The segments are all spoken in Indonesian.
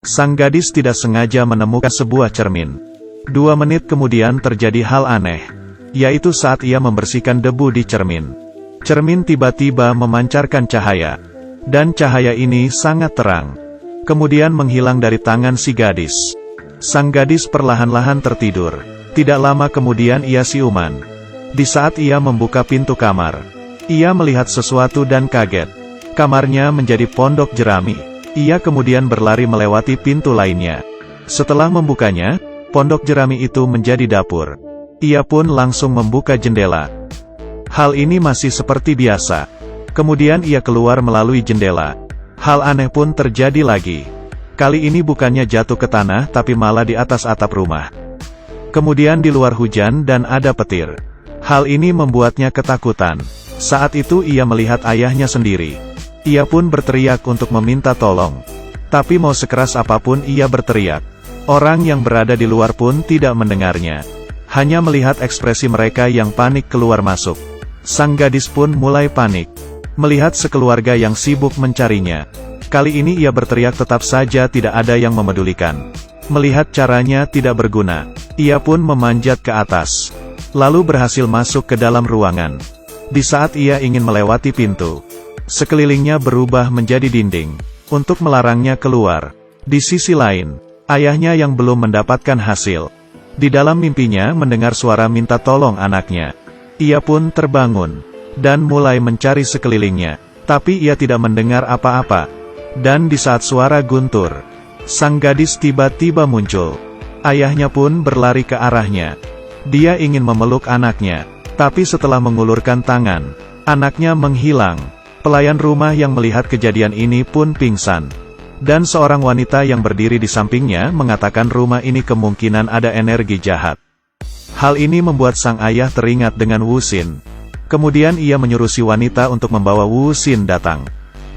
Sang gadis tidak sengaja menemukan sebuah cermin. 2 menit kemudian terjadi hal aneh, yaitu saat ia membersihkan debu di cermin. Cermin tiba-tiba memancarkan cahaya, dan cahaya ini sangat terang. Kemudian menghilang dari tangan si gadis. Sang gadis perlahan-lahan tertidur. Tidak lama kemudian ia siuman. Di saat ia membuka pintu kamar, ia melihat sesuatu dan kaget. Kamarnya menjadi pondok jerami. Ia kemudian berlari melewati pintu lainnya. Setelah membukanya, pondok jerami itu menjadi dapur. Ia pun langsung membuka jendela. Hal ini masih seperti biasa. Kemudian ia keluar melalui jendela. Hal aneh pun terjadi lagi. Kali ini bukannya jatuh ke tanah tapi malah di atas atap rumah. Kemudian di luar hujan dan ada petir. Hal ini membuatnya ketakutan. Saat itu ia melihat ayahnya sendiri. Ia pun berteriak untuk meminta tolong. Tapi mau sekeras apapun ia berteriak, orang yang berada di luar pun tidak mendengarnya. Hanya melihat ekspresi mereka yang panik keluar masuk. Sang gadis pun mulai panik. Melihat sekeluarga yang sibuk mencarinya. Kali ini ia berteriak tetap saja tidak ada yang memedulikan. Melihat caranya tidak berguna, ia pun memanjat ke atas. Lalu berhasil masuk ke dalam ruangan. Di saat ia ingin melewati pintu, sekelilingnya berubah menjadi dinding, untuk melarangnya keluar. Di sisi lain, ayahnya yang belum mendapatkan hasil. Di dalam mimpinya mendengar suara minta tolong anaknya. Ia pun terbangun, dan mulai mencari sekelilingnya. Tapi ia tidak mendengar apa-apa. Dan di saat suara guntur, sang gadis tiba-tiba muncul. Ayahnya pun berlari ke arahnya. Dia ingin memeluk anaknya. Tapi setelah mengulurkan tangan, anaknya menghilang. Pelayan rumah yang melihat kejadian ini pun pingsan. Dan seorang wanita yang berdiri di sampingnya mengatakan rumah ini kemungkinan ada energi jahat. Hal ini membuat sang ayah teringat dengan Wuxin. Kemudian ia menyuruh si wanita untuk membawa Wuxin datang.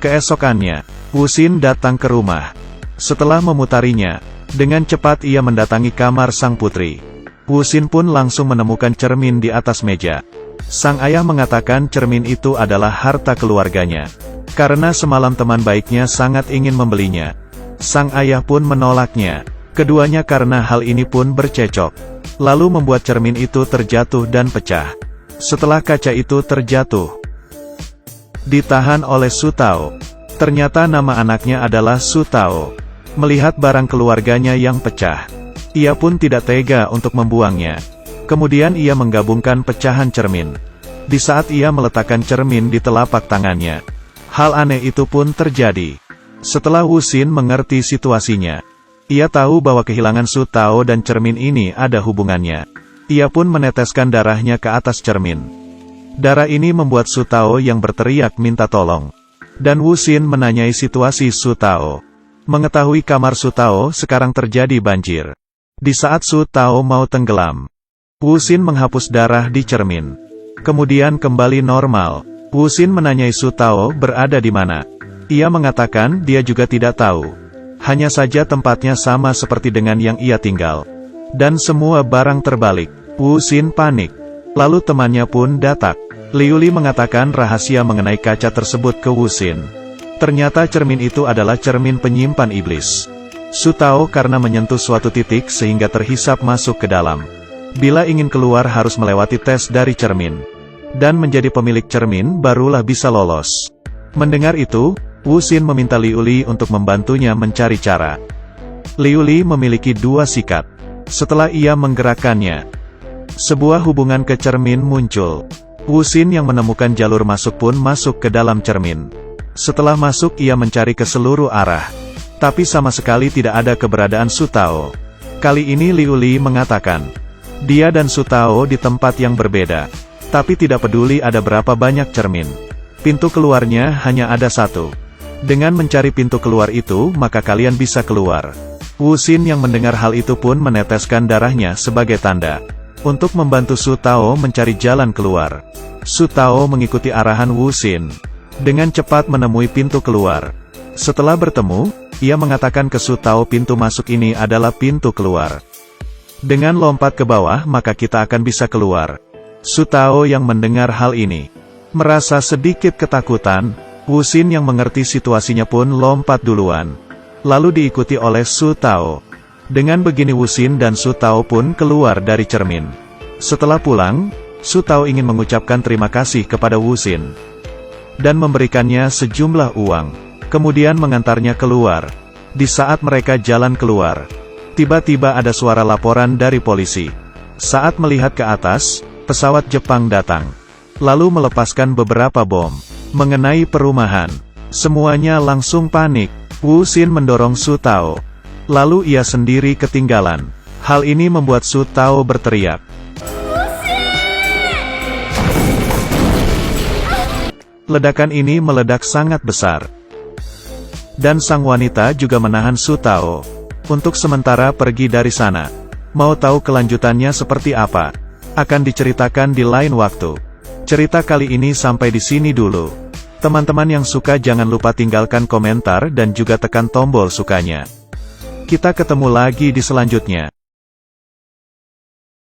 Keesokannya, Wuxin datang ke rumah. Setelah memutarinya, dengan cepat ia mendatangi kamar sang putri. Wuxin pun langsung menemukan cermin di atas meja. Sang ayah mengatakan cermin itu adalah harta keluarganya. Karena semalam teman baiknya sangat ingin membelinya. Sang ayah pun menolaknya. Keduanya karena hal ini pun bercekcok. Lalu membuat cermin itu terjatuh dan pecah. Setelah kaca itu terjatuh, ditahan oleh Su Tao. Ternyata nama anaknya adalah Su Tao. Melihat barang keluarganya yang pecah, ia pun tidak tega untuk membuangnya. Kemudian ia menggabungkan pecahan cermin. Di saat ia meletakkan cermin di telapak tangannya, hal aneh itu pun terjadi. Setelah Wuxin mengerti situasinya, ia tahu bahwa kehilangan Su Tao dan cermin ini ada hubungannya. Ia pun meneteskan darahnya ke atas cermin. Darah ini membuat Su Tao yang berteriak minta tolong. Dan Wuxin menanyai situasi Su Tao. Mengetahui kamar Su Tao sekarang terjadi banjir. Di saat Su Tao mau tenggelam, Wuxin menghapus darah di cermin. Kemudian kembali normal. Wuxin menanyai Su Tao berada di mana. Ia mengatakan dia juga tidak tahu. Hanya saja tempatnya sama seperti dengan yang ia tinggal. Dan semua barang terbalik. Wuxin panik. Lalu temannya pun datang. Liuli mengatakan rahasia mengenai kaca tersebut ke Wuxin. Ternyata cermin itu adalah cermin penyimpan iblis. Su Tao karena menyentuh suatu titik sehingga terhisap masuk ke dalam. Bila ingin keluar harus melewati tes dari cermin. Dan menjadi pemilik cermin barulah bisa lolos. Mendengar itu, Wuxin meminta Liuli untuk membantunya mencari cara. Liuli memiliki 2 sikat. Setelah ia menggerakkannya, sebuah hubungan ke cermin muncul. Wuxin yang menemukan jalur masuk pun masuk ke dalam cermin. Setelah masuk ia mencari ke seluruh arah. Tapi sama sekali tidak ada keberadaan Su Tao. Kali ini Liuli mengatakan, dia dan Su Tao di tempat yang berbeda. Tapi tidak peduli ada berapa banyak cermin. Pintu keluarnya hanya ada 1. Dengan mencari pintu keluar itu, maka kalian bisa keluar. Wuxin yang mendengar hal itu pun meneteskan darahnya sebagai tanda. Untuk membantu Su Tao mencari jalan keluar. Su Tao mengikuti arahan Wuxin. Dengan cepat menemui pintu keluar. Setelah bertemu, ia mengatakan ke Su Tao pintu masuk ini adalah pintu keluar. Dengan lompat ke bawah maka kita akan bisa keluar. Su Tao yang mendengar hal ini, merasa sedikit ketakutan. Wuxin yang mengerti situasinya pun lompat duluan. lalu diikuti oleh Su Tao. Dengan begini Wuxin dan Su Tao pun keluar dari cermin. Setelah pulang, Su Tao ingin mengucapkan terima kasih kepada Wuxin dan memberikannya sejumlah uang, kemudian mengantarnya keluar. Di saat mereka jalan keluar, tiba-tiba ada suara laporan dari polisi. Saat melihat ke atas, pesawat Jepang datang, lalu melepaskan beberapa bom mengenai perumahan. Semuanya langsung panik. Wuxin mendorong Su Tao, lalu ia sendiri ketinggalan. Hal ini membuat Su Tao berteriak. Ledakan ini meledak sangat besar, dan sang wanita juga menahan Su Tao untuk sementara pergi dari sana. Mau tahu kelanjutannya seperti apa? Akan diceritakan di lain waktu. Cerita kali ini sampai di sini dulu. Teman-teman yang suka jangan lupa tinggalkan komentar dan juga tekan tombol sukanya. Kita ketemu lagi di selanjutnya.